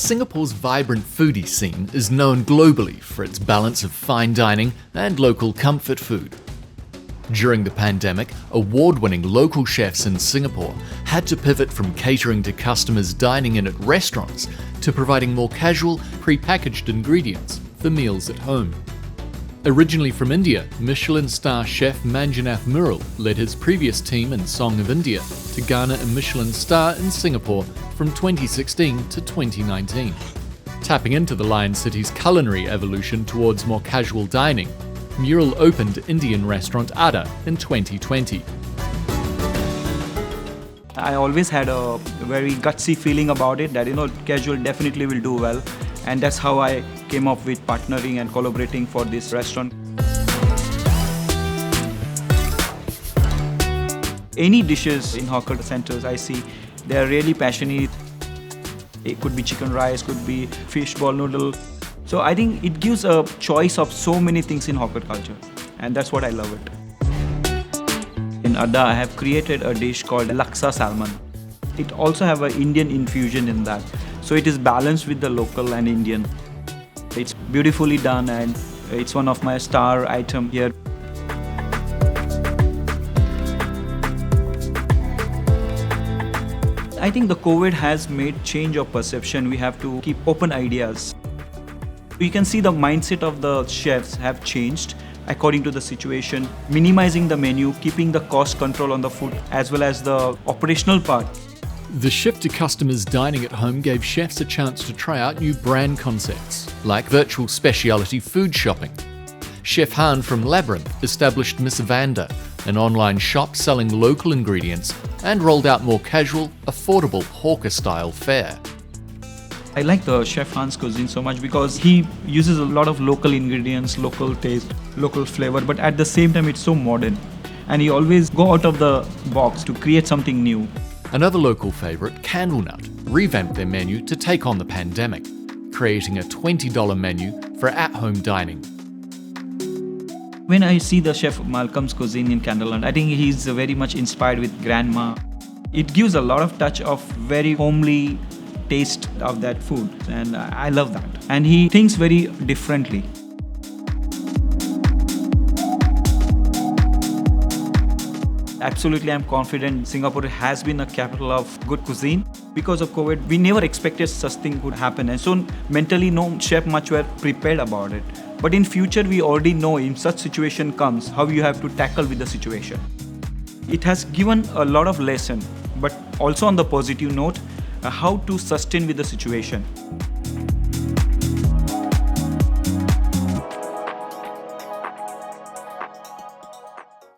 Singapore's vibrant foodie scene is known globally for its balance of fine dining and local comfort food. During the pandemic, award-winning local chefs in Singapore had to pivot from catering to customers dining in at restaurants to providing more casual, pre-packaged ingredients for meals at home. Originally from India, Michelin star chef Manjunath Mural led his previous team in Song of India to garner a Michelin star in Singapore from 2016 to 2019. Tapping into the Lion City's culinary evolution towards more casual dining, Mural opened Indian restaurant Ada in 2020. I always had a very gutsy feeling about it that casual definitely will do well, and that's how I came up with partnering and collaborating for this restaurant. Any dishes in hawker centers I see, they are really passionate. It could be chicken rice, could be fish ball noodle. So I think it gives a choice of so many things in hawker culture, and that's what I love it. In Ada, I have created a dish called Laksa Salmon. It also have an Indian infusion in that, so it is balanced with the local and Indian. It's beautifully done, and it's one of my star item here. I think the COVID has made change of perception. We have to keep open ideas. You can see the mindset of the chefs have changed according to the situation, minimizing the menu, keeping the cost control on the food, as well as the operational part. The shift to customers dining at home gave chefs a chance to try out new brand concepts, like virtual specialty food shopping. Chef Han from Labyrinth established Miss Vanda, an online shop selling local ingredients, and rolled out more casual, affordable hawker-style fare. I like the Chef Han's cuisine so much because he uses a lot of local ingredients, local taste, local flavor, but at the same time it's so modern. And he always go out of the box to create something new. Another local favourite, Candlenut, revamped their menu to take on the pandemic, creating a $20 menu for at-home dining. When I see the Chef Malcolm's cuisine in Candlenut, I think he's very much inspired with grandma. It gives a lot of touch of very homely taste of that food, and I love that. And he thinks very differently. Absolutely, I'm confident Singapore has been a capital of good cuisine. Because of COVID, we never expected such thing could happen, and so mentally no chef much were prepared about it. But in future, we already know in such situation comes how you have to tackle with the situation. It has given a lot of lesson, but also on the positive note, how to sustain with the situation.